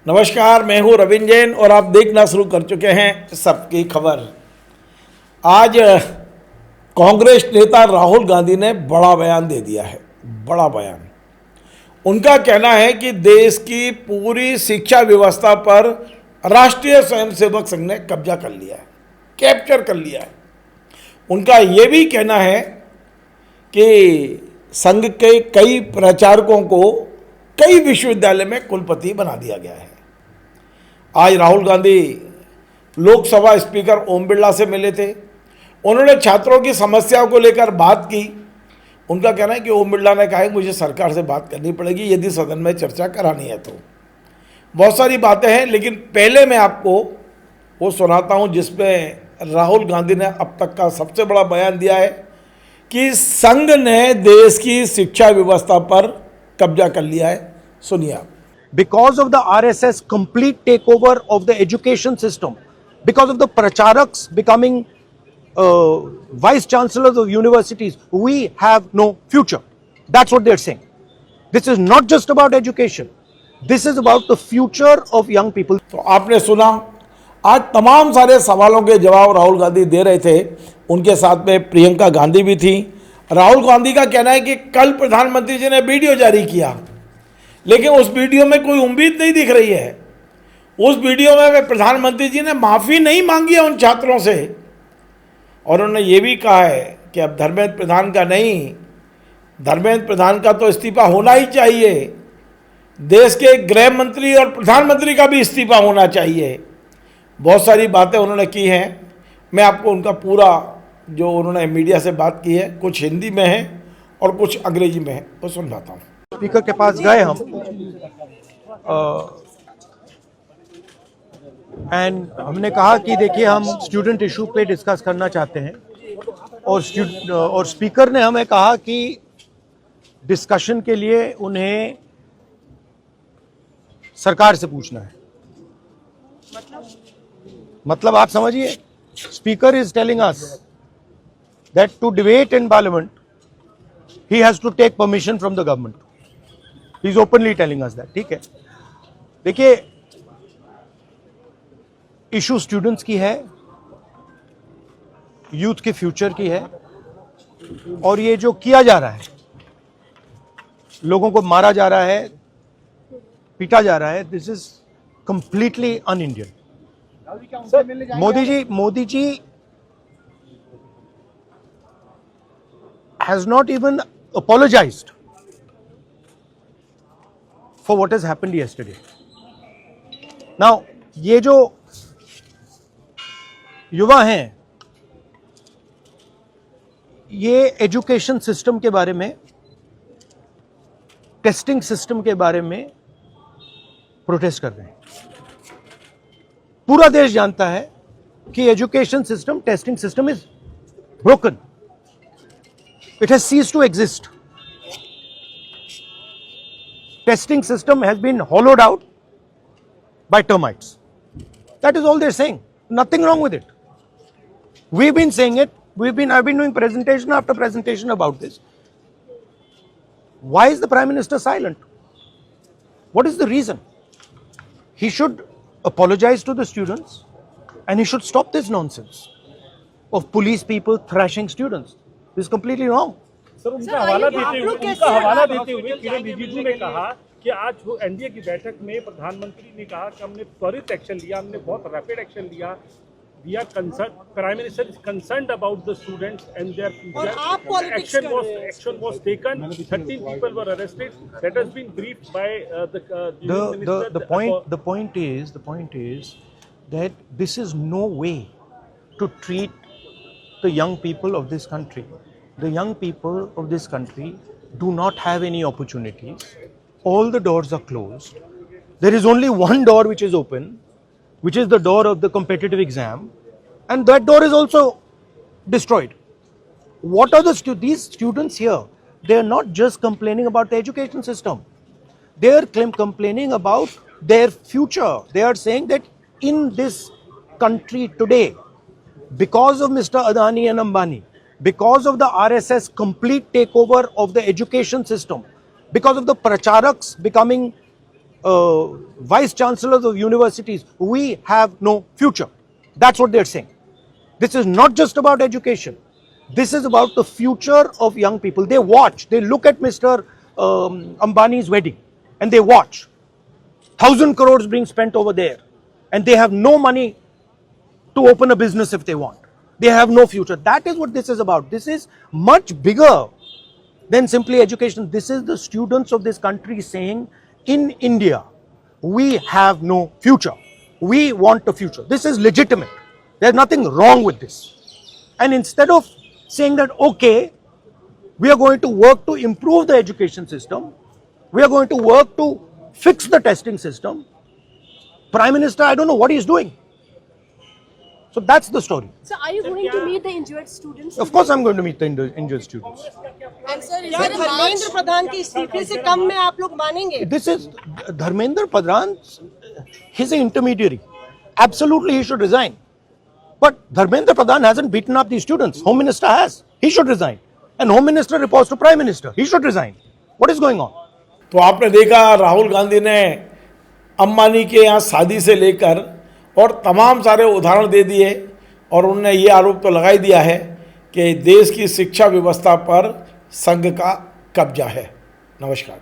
नमस्कार, मैं हूं रविंद्र जैन और आप देखना शुरू कर चुके हैं सबकी खबर। आज कांग्रेस नेता राहुल गांधी ने बड़ा बयान दे दिया है। बड़ा बयान। उनका कहना है कि देश की पूरी शिक्षा व्यवस्था पर राष्ट्रीय स्वयंसेवक संघ ने कब्जा कर लिया है, कैप्चर कर लिया है। उनका ये भी कहना है कि संघ के कई प्रचारकों को कई विश्वविद्यालय में कुलपति बना दिया गया है। आज राहुल गांधी लोकसभा स्पीकर ओम बिरला से मिले थे। उन्होंने छात्रों की समस्याओं को लेकर बात की। उनका कहना है कि ओम बिरला ने कहा है मुझे सरकार से बात करनी पड़ेगी यदि सदन में चर्चा करानी है तो। बहुत सारी बातें हैं, लेकिन पहले मैं आपको वो सुनाता हूं जिसमें राहुल गांधी ने अब तक का सबसे बड़ा बयान दिया है कि संघ ने देश की शिक्षा व्यवस्था पर कब्जा कर लिया है। सुनिए आप। Because of the RSS complete takeover of the education system, because of the pracharaks becoming vice chancellors of universities, we have no future. That's what they're saying. This is not just about education. This is about the future of young people. तो आपने सुना, आज तमाम सारे सवालों के जवाब राहुल गांधी दे रहे थे। उनके साथ में प्रियंका गांधी भी थी। राहुल गांधी का कहना है कि कल प्रधानमंत्री जी ने वीडियो जारी किया, लेकिन उस वीडियो में कोई उम्मीद नहीं दिख रही है। उस वीडियो में प्रधानमंत्री जी ने माफ़ी नहीं मांगी है उन छात्रों से। और उन्होंने ये भी कहा है कि अब धर्मेंद्र प्रधान का नहीं, धर्मेंद्र प्रधान का तो इस्तीफा होना ही चाहिए। देश के गृह मंत्री और प्रधानमंत्री का भी इस्तीफा होना चाहिए। बहुत सारी बातें उन्होंने की हैं। मैं आपको उनका पूरा जो उन्होंने मीडिया से बात की है, कुछ हिंदी में है और कुछ अंग्रेजी में है, वो सुनवाता हूँ। स्पीकर के पास गए हम एंड हमने कहा कि देखिए हम स्टूडेंट इशू पे डिस्कस करना चाहते हैं और स्पीकर ने हमें कहा कि डिस्कशन के लिए उन्हें सरकार से पूछना है। मतलब आप समझिए, speaker is telling us that to debate in parliament he has to take permission from the government. He is openly telling us that. ठीक है, देखिए इशू स्टूडेंट्स की है, यूथ के फ्यूचर की है, और ये जो किया जा रहा है, लोगों को मारा जा रहा है, पीटा जा रहा है, this is completely un Indian. Modi ji has not even apologized for what has happened yesterday. Now, ये जो युवा हैं, ये एजुकेशन सिस्टम के बारे में, टेस्टिंग सिस्टम के बारे में प्रोटेस्ट कर रहे हैं। पूरा देश जानता है कि education system, testing system is broken. It has ceased to exist. Testing system has been hollowed out by termites. That is all they're saying. Nothing wrong with it. We've been saying it. I've been doing presentation after presentation about this. Why is the Prime Minister silent? What is the reason? He should apologize to the students and he should stop this nonsense of police people thrashing students. This is completely wrong. Sir, उनका हवाला देते हुए किरण रिजिजू ने कहा कि आज NDA की बैठक में प्रधानमंत्री ने कहा कि हमने त्वरित एक्शन लिया, हमने बहुत रैपिड एक्शन लिया। We are concerned, Prime Minister is concerned about the students and their future. Action was taken. 13 people were arrested. That has been briefed by the point is that this is no way to treat the young people of this country. The young people of this country do not have any opportunities. All the doors are closed. There is only one door which is open, which is the door of the competitive exam, and that door is also destroyed. What are these students here? They are not just complaining about the education system. They are complaining about their future. They are saying that in this country today, because of Mr. Adani and Ambani, because of the RSS complete takeover of the education system, because of the pracharaks becoming vice chancellors of universities, we have no future. That's what they're saying. This is not just about education. This is about the future of young people. They watch, they look at Mr. Ambani's wedding and they watch. 1,000 crores being spent over there and they have no money to open a business if they want. They have no future. That is what this is about. This is much bigger than simply education. This is the students of this country saying, in India, we have no future. We want a future. This is legitimate. There's nothing wrong with this. And instead of saying that, okay, we are going to work to improve the education system, we are going to work to fix the testing system, Prime Minister, I don't know what he's doing. So that's the story. So are you going to meet the injured students? Of course I'm going to meet the injured students. And sir, is क्या there a march? Dharmendra Pradhan के इस्तीफे से कम में आप लोग मानेंगे? This is Dharmendra Pradhan, he's an intermediary. Absolutely he should resign. But Dharmendra Pradhan hasn't beaten up these students. Home Minister has. He should resign. And Home Minister reports to Prime Minister. He should resign. What is going on? तो आपने देखा राहुल गांधी ने अंबानी के यहाँ शादी से लेकर और तमाम सारे उदाहरण दे दिए और उन्होंने ये आरोप तो लगा ही दिया है कि देश की शिक्षा व्यवस्था पर संघ का कब्जा है। नमस्कार।